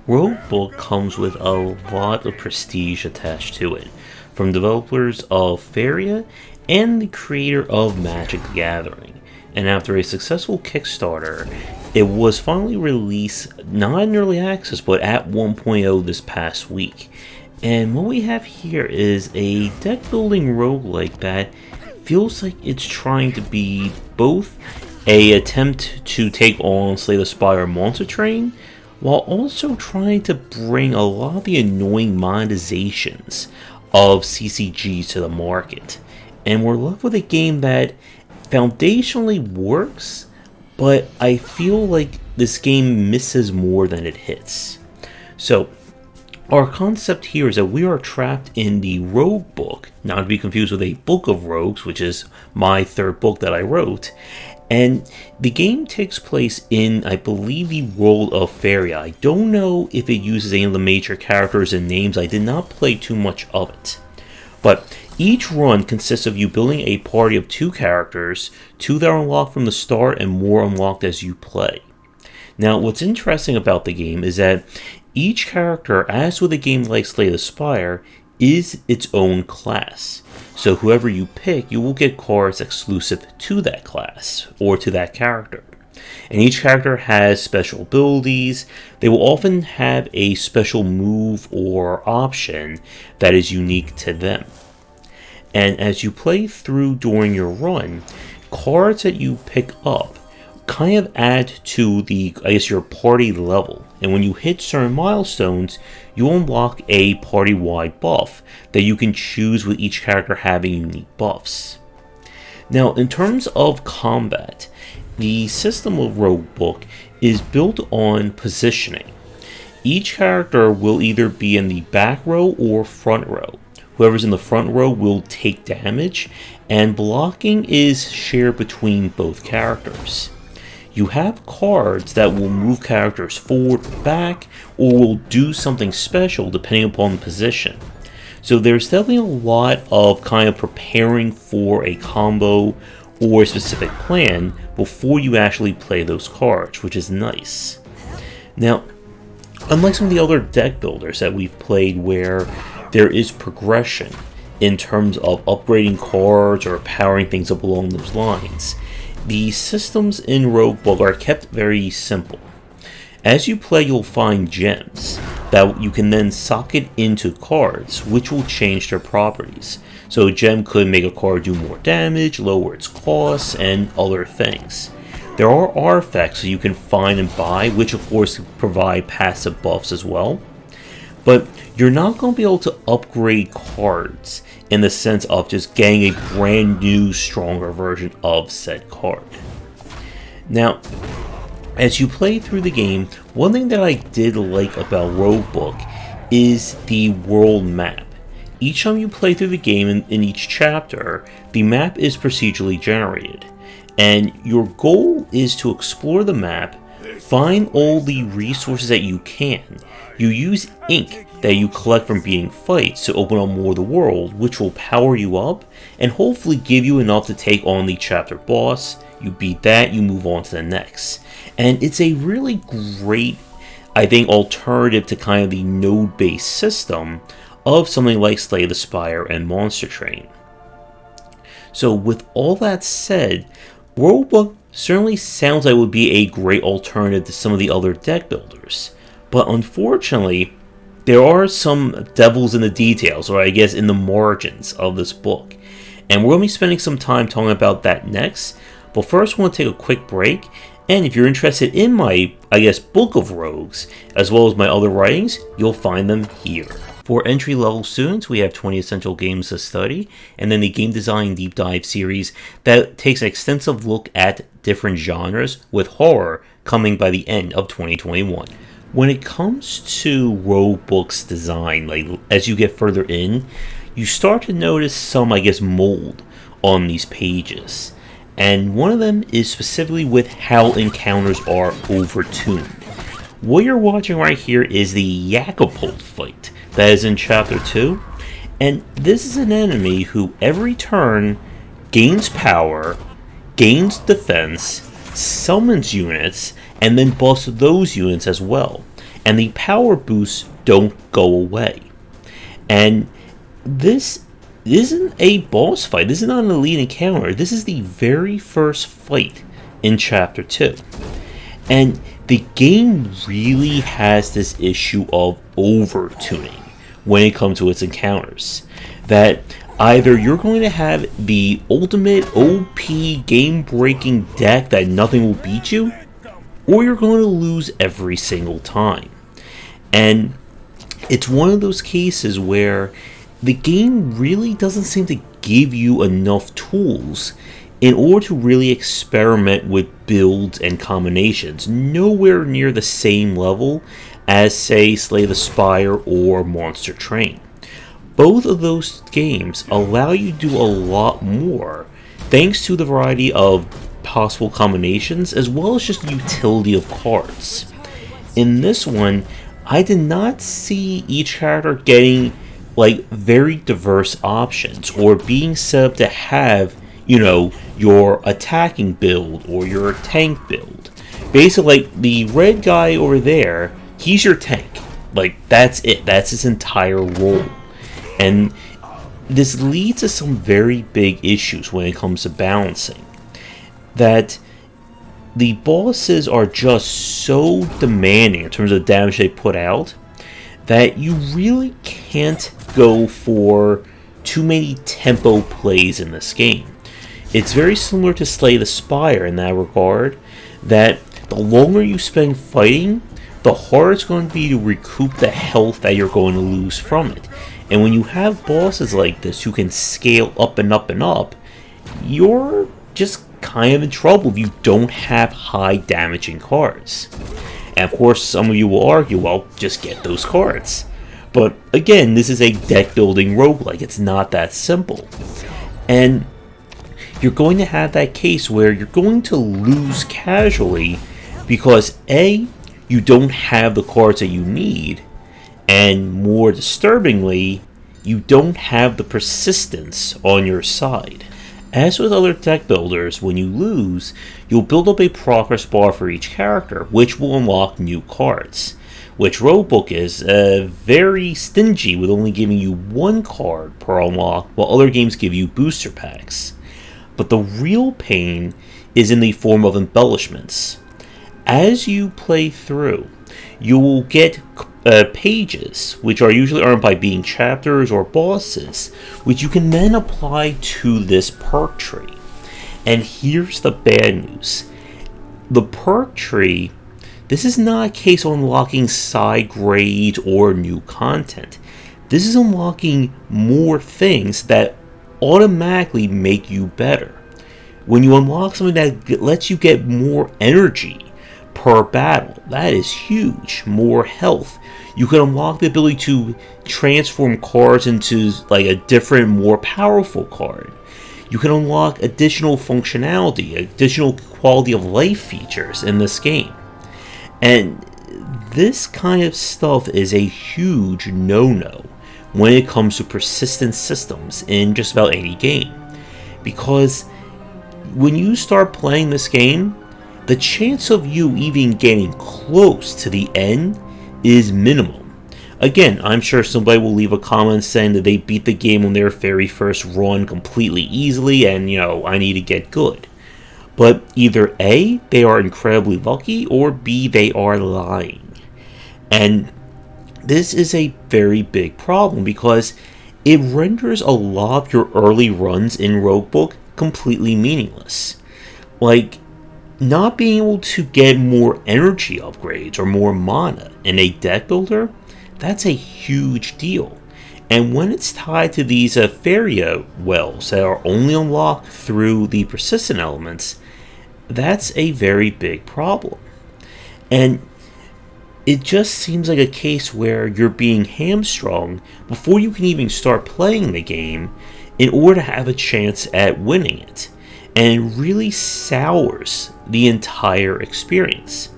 Roguebook comes with a lot of prestige attached to it, from developers of Faria and the creator of Magic the Gathering. And after a successful Kickstarter, it was finally released not in early access but at 1.0 this past week. And what we have here is a deck building roguelike that feels like it's trying to be both a attempt to take on Slay the Spire Monster Train, while also trying to bring a lot of the annoying monetizations of CCGs to the market. And we're left with a game that foundationally works, but I feel like this game misses more than it hits. So, our concept here is that we are trapped in the Roguebook, not to be confused with a Book of Rogues, which is my third book that I wrote. And the game takes place in, I believe, the world of Faria. I don't know if it uses any of the major characters and names. I did not play too much of it. But each run consists of you building a party of 2 characters, 2 that are unlocked from the start and more unlocked as you play. Now, what's interesting about the game is that each character, as with a game like Slay the Spire, is its own class. So whoever you pick, you will get cards exclusive to that class, or to that character. And each character has special abilities. They will often have a special move or option that is unique to them. And as you play through during your run, cards that you pick up kind of add to the, your party level. And when you hit certain milestones, you unlock a party-wide buff that you can choose with each character having unique buffs. Now, in terms of combat, the system of Roguebook is built on positioning. Each character will either be in the back row or front row. Whoever's in the front row will take damage, and blocking is shared between both characters. You have cards that will move characters forward or back, or will do something special depending upon the position. So there's definitely a lot of kind of preparing for a combo or a specific plan before you actually play those cards, which is nice. Now, unlike some of the other deck builders that we've played where there is progression in terms of upgrading cards or powering things up along those lines, the systems in Roguebook are kept very simple. As you play, you'll find gems that you can then socket into cards, which will change their properties. So a gem could make a card do more damage, lower its costs, and other things. There are artifacts that you can find and buy, which of course provide passive buffs as well. But you're not going to be able to upgrade cards in the sense of just getting a brand new, stronger version of said card. Now, as you play through the game, one thing that I did like about Roguebook is the world map. Each time you play through the game in each chapter, the map is procedurally generated. And your goal is to explore the map, find all the resources that you can. You use ink that you collect from beating fights to open up more of the world, which will power you up and hopefully give you enough to take on the chapter boss. You beat that, you move on to the next. And it's a really great, I think, alternative to kind of the node-based system of something like Slay the Spire and Monster Train. So with all that said, Roguebook certainly sounds like it would be a great alternative to some of the other deck builders. But unfortunately, there are some devils in the details, or I guess in the margins of this book. And we're going to be spending some time talking about that next. But first, I want to take a quick break. And if you're interested in my, Book of Rogues, as well as my other writings, you'll find them here. For entry-level students, we have 20 essential games to study, and then the Game Design Deep Dive series that takes an extensive look at different genres, with horror coming by the end of 2021. When it comes to Roguebook's design, as you get further in, you start to notice some, mold on these pages. And one of them is specifically with how encounters are overtuned. What you're watching right here is the Yakapult fight that is in Chapter 2. And this is an enemy who every turn gains power, gains defense, summons units, and then buffs those units as well. and the power boosts don't go away. And this isn't a boss fight. This is not an elite encounter. This is the very first fight in Chapter 2. And the game really has this issue of over-tuning when it comes to its encounters. That either you're going to have the ultimate OP game-breaking deck that nothing will beat you, or you're going to lose every single time. And it's one of those cases where the game really doesn't seem to give you enough tools in order to really experiment with builds and combinations, nowhere near the same level as, say, Slay the Spire or Monster Train. Both of those games allow you to do a lot more, thanks to the variety of possible combinations, as well as just the utility of cards. In this one, I did not see each character getting very diverse options, or being set up to have, your attacking build or your tank build. Basically, the red guy over there, he's your tank. That's it. That's his entire role. And this leads to some very big issues when it comes to balancing. That the bosses are just so demanding in terms of the damage they put out that you really can't go for too many tempo plays in this game. It's very similar to Slay the Spire in that regard, that the longer you spend fighting, the harder it's going to be to recoup the health that you're going to lose from it. And when you have bosses like this who can scale up and up and up, you're just kind of in trouble if you don't have high damaging cards. And of course, some of you will argue, well, just get those cards. But again, this is a deck building roguelike. It's not that simple. And you're going to have that case where you're going to lose casually because A, you don't have the cards that you need, and more disturbingly, you don't have the persistence on your side. As with other deck builders, when you lose, you'll build up a progress bar for each character, which will unlock new cards. Which Roguebook is very stingy with only giving you one card per unlock, while other games give you booster packs. But the real pain is in the form of embellishments. As you play through, you will get pages, which are usually earned by beating chapters or bosses, which you can then apply to this perk tree. And here's the bad news. The perk tree, this is not a case of unlocking side grades or new content. This is unlocking more things that automatically make you better. When you unlock something that lets you get more energy per battle, that is huge. More health. You can unlock the ability to transform cards into a different, more powerful card. You can unlock additional functionality, additional quality of life features in this game. And this kind of stuff is a huge no-no when it comes to persistent systems in just about any game. Because when you start playing this game, the chance of you even getting close to the end is minimum. Again, I'm sure somebody will leave a comment saying that they beat the game on their very first run completely easily and, I need to get good. But either A, they are incredibly lucky, or B, they are lying. And this is a very big problem because it renders a lot of your early runs in Roguebook completely meaningless. Not being able to get more energy upgrades or more mana in a deck builder, that's a huge deal. And when it's tied to these Feria wells that are only unlocked through the persistent elements, that's a very big problem. And it just seems like a case where you're being hamstrung before you can even start playing the game in order to have a chance at winning it. And it really sours the entire experience.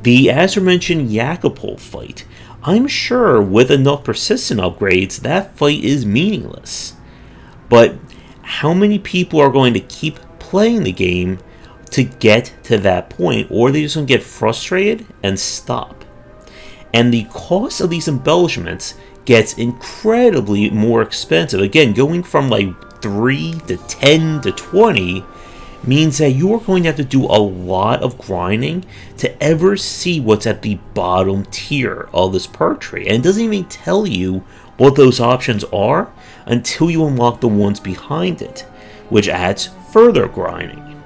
The aforementioned Yakapol fight, I'm sure with enough persistent upgrades, that fight is meaningless. But how many people are going to keep playing the game to get to that point, or are they just going to get frustrated and stop? And the cost of these embellishments gets incredibly more expensive. Again, going from like 3 to 10 to 20 means that you're going to have to do a lot of grinding to ever see what's at the bottom tier of this perk tree. And it doesn't even tell you what those options are until you unlock the ones behind it, which adds further grinding.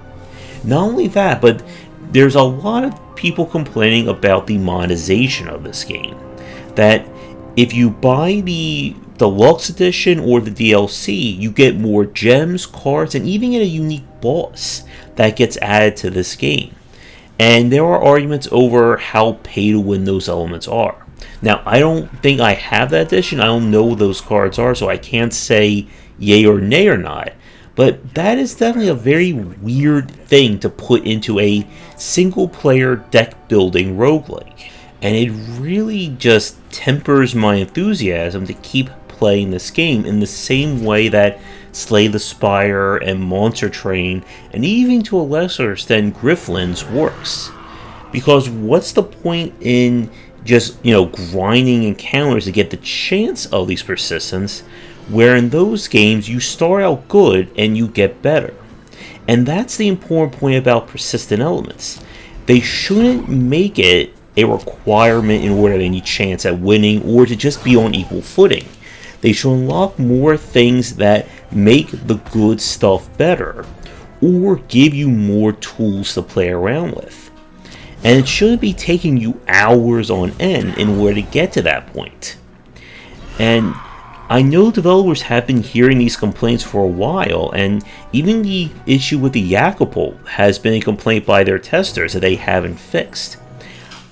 Not only that, but there's a lot of people complaining about the monetization of this game. That if you buy the Deluxe Edition or the DLC, you get more gems, cards, and even get a unique boss that gets added to this game. And there are arguments over how pay to win those elements are. Now, I don't think I have that edition. I don't know what those cards are, so I can't say yay or nay or not. But that is definitely a very weird thing to put into a single-player deck-building roguelike. And it really just tempers my enthusiasm to keep playing this game in the same way that Slay the Spire and Monster Train, and even to a lesser extent Grifflands, works. Because what's the point in just, grinding encounters to get the chance of these persistence, where in those games you start out good and you get better? And that's the important point about persistent elements. They shouldn't make it a requirement in order to have any chance at winning or to just be on equal footing. They should unlock more things that make the good stuff better, or give you more tools to play around with. And it shouldn't be taking you hours on end in order to get to that point. And I know developers have been hearing these complaints for a while, and even the issue with the Yakapult has been a complaint by their testers that they haven't fixed.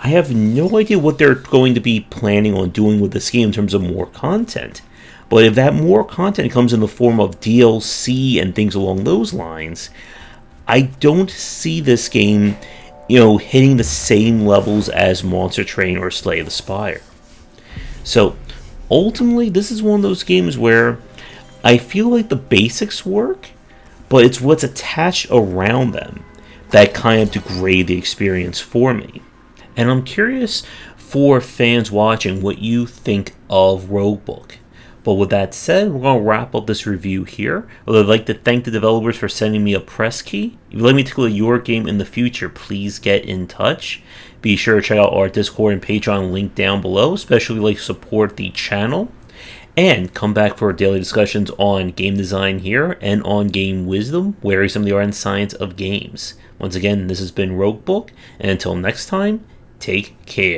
I have no idea what they're going to be planning on doing with this game in terms of more content. But if that more content comes in the form of DLC and things along those lines, I don't see this game, hitting the same levels as Monster Train or Slay the Spire. So, ultimately, this is one of those games where I feel like the basics work, but it's what's attached around them that kind of degrade the experience for me. And I'm curious for fans watching what you think of Roguebook. But with that said, we're going to wrap up this review here. I'd like to thank the developers for sending me a press key. If you'd like me to tackle your game in the future, please get in touch. Be sure to check out our Discord and Patreon link down below, especially like support the channel. And come back for our daily discussions on game design here and on game wisdom, where some of the art and science of games. Once again, this has been Roguebook, and until next time, take care.